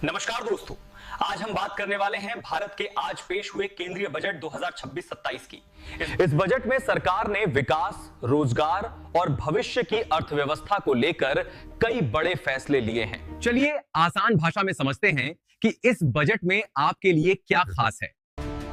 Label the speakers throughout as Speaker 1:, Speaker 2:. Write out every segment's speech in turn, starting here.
Speaker 1: नमस्कार दोस्तों, आज हम बात करने वाले हैं भारत के आज पेश हुए केंद्रीय बजट 2026-27 की। इस बजट में सरकार ने विकास, रोजगार और भविष्य की अर्थव्यवस्था को लेकर कई बड़े फैसले लिए हैं।
Speaker 2: चलिए आसान भाषा में समझते हैं कि इस बजट में आपके लिए क्या खास है।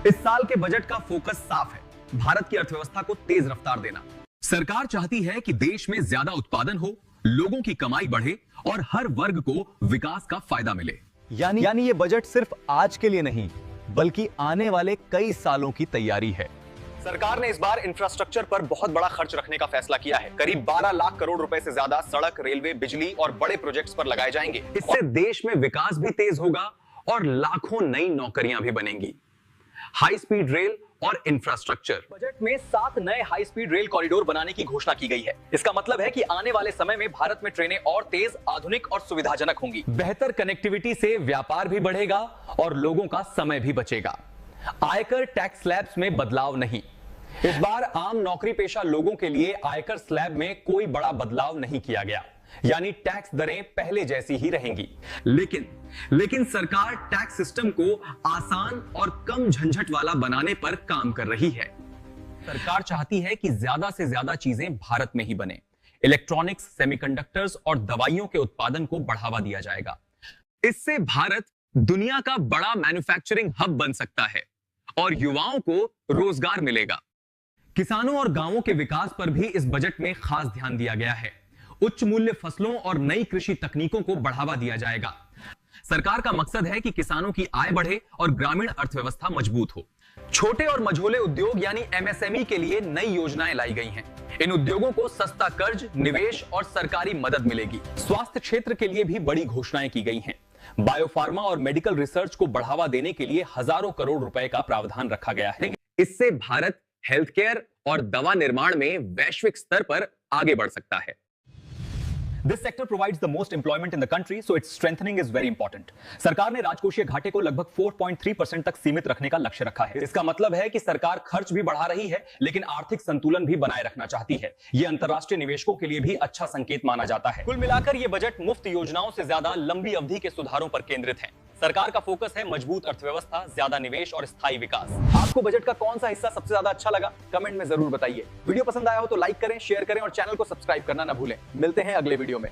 Speaker 1: इस साल के बजट का फोकस साफ है, भारत की अर्थव्यवस्था को तेज रफ्तार देना।
Speaker 2: सरकार चाहती है कि देश में ज्यादा उत्पादन हो, लोगों की कमाई बढ़े और हर वर्ग को विकास का फायदा मिले।
Speaker 3: यानी ये बजट सिर्फ आज के लिए नहीं, बल्कि आने वाले कई सालों की तैयारी है।
Speaker 1: सरकार ने इस बार इंफ्रास्ट्रक्चर पर बहुत बड़ा खर्च रखने का फैसला किया है। करीब 12 लाख करोड़ रुपए से ज्यादा सड़क, रेलवे, बिजली और बड़े प्रोजेक्ट्स पर लगाए जाएंगे।
Speaker 2: इससे देश में विकास भी तेज होगा और लाखों नई नौकरियां भी बनेंगी। हाई स्पीड रेल और इंफ्रास्ट्रक्चर।
Speaker 1: बजट में 7 नए हाई स्पीड रेल कॉरिडोर बनाने की घोषणा की गई है। इसका मतलब है कि आने वाले समय में भारत में ट्रेनें और तेज, आधुनिक और सुविधाजनक होंगी।
Speaker 2: बेहतर कनेक्टिविटी से व्यापार भी बढ़ेगा और लोगों का समय भी बचेगा।
Speaker 1: आयकर टैक्स स्लैब्स में बदलाव नहीं। इस बार आम नौकरी पेशा लोगों के लिए आयकर स्लैब में कोई बड़ा बदलाव नहीं किया गया, यानी टैक्स दरें पहले जैसी ही रहेंगी।
Speaker 2: लेकिन सरकार टैक्स सिस्टम को आसान और कम झंझट वाला बनाने पर काम कर रही है।
Speaker 1: सरकार चाहती है कि ज्यादा से ज्यादा चीजें भारत में ही बने। इलेक्ट्रॉनिक्स, सेमीकंडक्टर्स और दवाइयों के उत्पादन को बढ़ावा दिया जाएगा।
Speaker 2: इससे भारत दुनिया का बड़ा मैन्युफैक्चरिंग हब बन सकता है और युवाओं को रोजगार मिलेगा।
Speaker 1: किसानों और गांवों के विकास पर भी इस बजट में खास ध्यान दिया गया है। उच्च मूल्य फसलों और नई कृषि तकनीकों को बढ़ावा दिया जाएगा।
Speaker 2: सरकार का मकसद है कि किसानों की आय बढ़े और ग्रामीण अर्थव्यवस्था मजबूत हो।
Speaker 1: छोटे और मझोले उद्योग यानी एमएसएमई के लिए नई योजनाएं लाई गई हैं। इन उद्योगों को सस्ता कर्ज, निवेश और सरकारी मदद मिलेगी। स्वास्थ्य क्षेत्र के लिए भी बड़ी घोषणाएं की गई हैं। बायोफार्मा और मेडिकल रिसर्च को बढ़ावा देने के लिए हजारों करोड़ रुपए का प्रावधान रखा गया है।
Speaker 2: इससे भारत हेल्थ केयर और दवा निर्माण में वैश्विक स्तर पर आगे बढ़ सकता है।
Speaker 1: This sector provides the most employment in the country, so its strengthening is very important. सरकार ने राजकोषीय घाटे को लगभग 4.3% तक सीमित रखने का लक्ष्य रखा है। इसका मतलब है कि सरकार खर्च भी बढ़ा रही है, लेकिन आर्थिक संतुलन भी बनाए रखना चाहती है। यह अंतर्राष्ट्रीय निवेशकों के लिए भी अच्छा संकेत माना जाता है। कुल मिलाकर यह बजट मुफ्त योजनाओं से ज्यादा लंबी अवधि के सुधारों पर केंद्रित है। सरकार का फोकस है मजबूत अर्थव्यवस्था, ज्यादा निवेश और स्थायी विकास। आपको बजट का कौन सा हिस्सा सबसे ज्यादा अच्छा लगा, कमेंट में जरूर बताइए। वीडियो पसंद आया हो तो लाइक करें, शेयर करें और चैनल को सब्सक्राइब करना ना भूलें। मिलते हैं अगले वीडियो में।